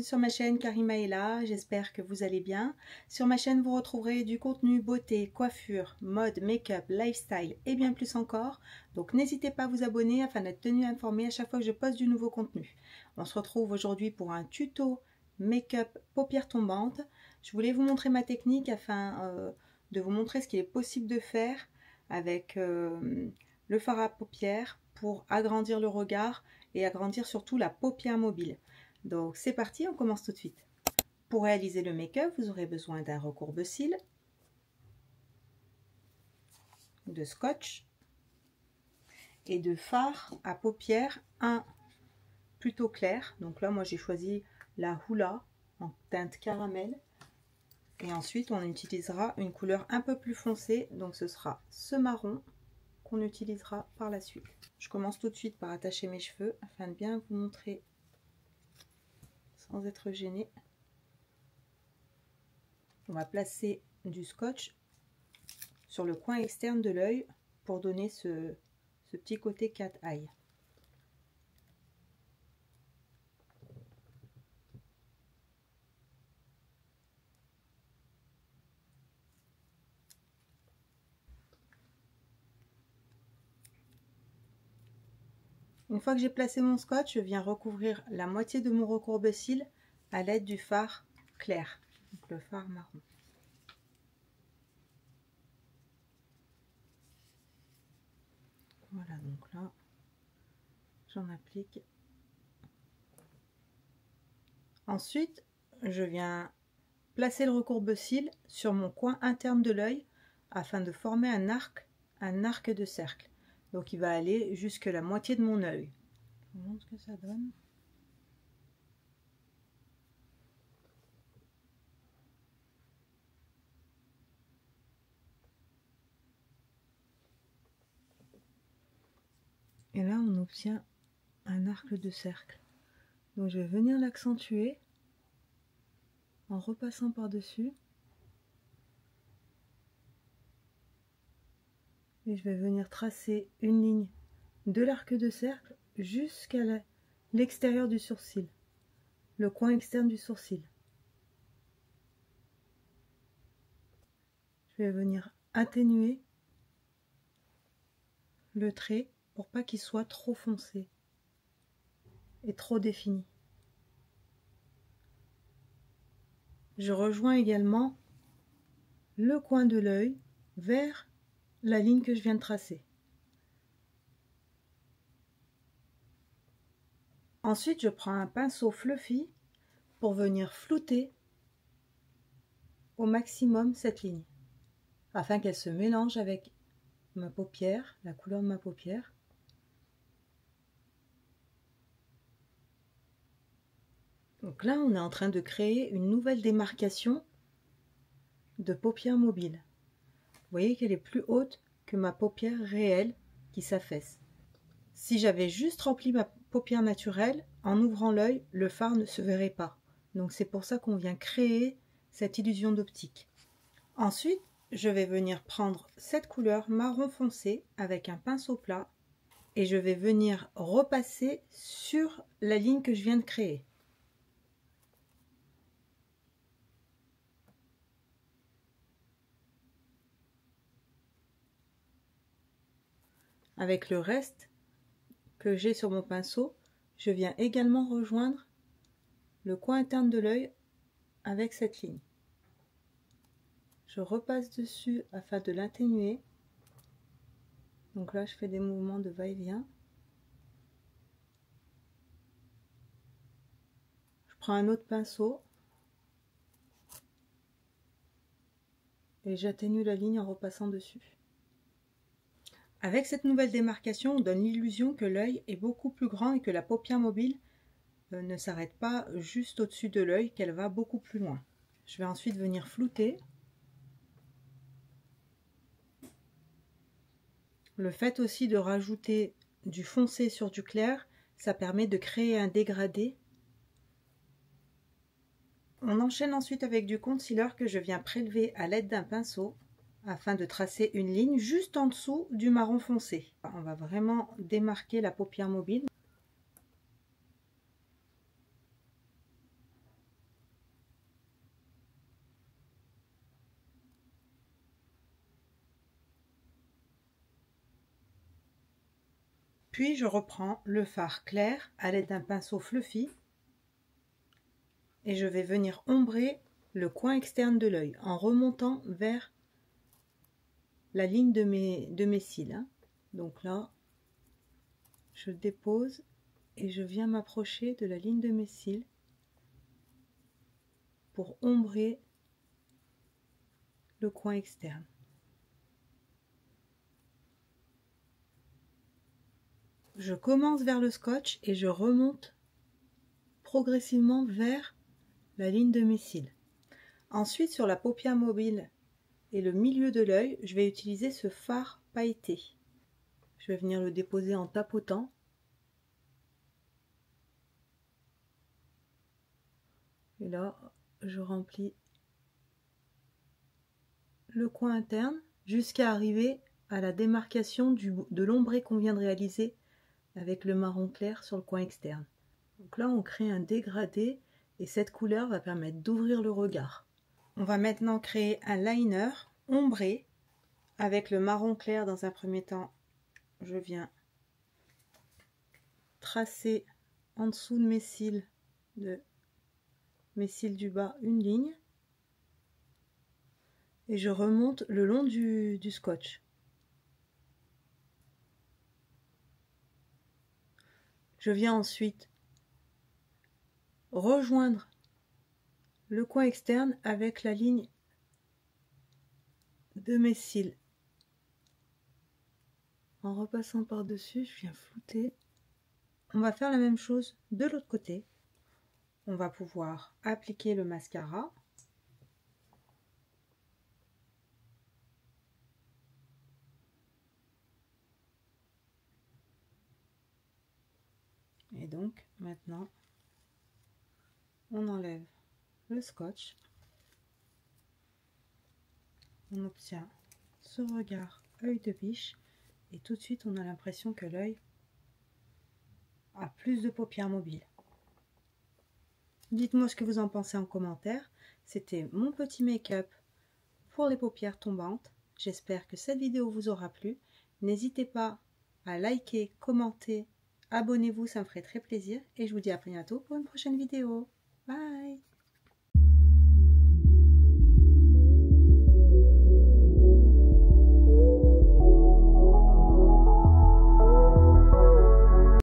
sur ma chaîne Karima est là, j'espère que vous allez bien. Sur ma chaîne vous retrouverez du contenu beauté, coiffure, mode, make-up, lifestyle et bien plus encore. Donc n'hésitez pas à vous abonner afin d'être tenu informé à chaque fois que je poste du nouveau contenu. On se retrouve aujourd'hui pour un tuto make-up paupières tombantes. Je voulais vous montrer ma technique afin de vous montrer ce qu'il est possible de faire avec le fard à paupières pour agrandir le regard et agrandir surtout la paupière mobile. Donc c'est parti, on commence tout de suite. Pour réaliser le make-up, vous aurez besoin d'un recourbe-cils, de scotch et de fard à paupières, un plutôt clair. Donc là, moi j'ai choisi la Hoola en teinte caramel. Et ensuite, on utilisera une couleur un peu plus foncée, donc ce sera ce marron qu'on utilisera par la suite. Je commence tout de suite par attacher mes cheveux afin de bien vous montrer sans être gêné. On va placer du scotch sur le coin externe de l'œil pour donner ce petit côté cat eye. Une fois que j'ai placé mon scotch, je viens recouvrir la moitié de mon recourbe-cils à l'aide du fard clair, donc le fard marron. Voilà, donc là, j'en applique. Ensuite, je viens placer le recourbe-cils sur mon coin interne de l'œil afin de former un arc de cercle. Donc il va aller jusque la moitié de mon œil. Je vous montre ce que ça donne. Et là on obtient un arc de cercle. Donc je vais venir l'accentuer en repassant par-dessus. Et je vais venir tracer une ligne de l'arc de cercle jusqu'à l'extérieur du sourcil, le coin externe du sourcil. Je vais venir atténuer le trait pour pas qu'il soit trop foncé et trop défini. Je rejoins également le coin de l'œil vers la ligne que je viens de tracer. Ensuite, je prends un pinceau fluffy pour venir flouter au maximum cette ligne, afin qu'elle se mélange avec ma paupière, la couleur de ma paupière. Donc là, on est en train de créer une nouvelle démarcation de paupière mobile. Vous voyez qu'elle est plus haute que ma paupière réelle qui s'affaisse. Si j'avais juste rempli ma paupière naturelle, en ouvrant l'œil, le fard ne se verrait pas. Donc c'est pour ça qu'on vient créer cette illusion d'optique. Ensuite, je vais venir prendre cette couleur marron foncé avec un pinceau plat et je vais venir repasser sur la ligne que je viens de créer. Avec le reste que j'ai sur mon pinceau, je viens également rejoindre le coin interne de l'œil avec cette ligne. Je repasse dessus afin de l'atténuer. Donc là, je fais des mouvements de va-et-vient. Je prends un autre pinceau et j'atténue la ligne en repassant dessus. Avec cette nouvelle démarcation, on donne l'illusion que l'œil est beaucoup plus grand et que la paupière mobile ne s'arrête pas juste au-dessus de l'œil, qu'elle va beaucoup plus loin. Je vais ensuite venir flouter. Le fait aussi de rajouter du foncé sur du clair, ça permet de créer un dégradé. On enchaîne ensuite avec du concealer que je viens prélever à l'aide d'un pinceau afin de tracer une ligne juste en dessous du marron foncé. On va vraiment démarquer la paupière mobile. Puis je reprends le fard clair à l'aide d'un pinceau fluffy et je vais venir ombrer le coin externe de l'œil en remontant vers la ligne de mes cils, hein. Donc là, je dépose et je viens m'approcher de la ligne de mes cils pour ombrer le coin externe. Je commence vers le scotch et je remonte progressivement vers la ligne de mes cils. Ensuite, sur la paupière mobile et le milieu de l'œil, je vais utiliser ce fard pailleté. Je vais venir le déposer en tapotant. Et là, je remplis le coin interne jusqu'à arriver à la démarcation de l'ombré qu'on vient de réaliser avec le marron clair sur le coin externe. Donc là, on crée un dégradé et cette couleur va permettre d'ouvrir le regard. On va maintenant créer un liner ombré avec le marron clair. Dans un premier temps, je viens tracer en dessous de mes cils du bas une ligne et je remonte le long du scotch. Je viens ensuite rejoindre le coin externe avec la ligne de mes cils. En repassant par-dessus, je viens flouter. On va faire la même chose de l'autre côté. On va pouvoir appliquer le mascara. Et donc, maintenant, on enlève le scotch. On obtient ce regard œil de biche. Et tout de suite, on a l'impression que l'œil a plus de paupières mobiles. Dites-moi ce que vous en pensez en commentaire. C'était mon petit make-up pour les paupières tombantes. J'espère que cette vidéo vous aura plu. N'hésitez pas à liker, commenter, abonnez-vous, ça me ferait très plaisir. Et je vous dis à très bientôt pour une prochaine vidéo. Bye!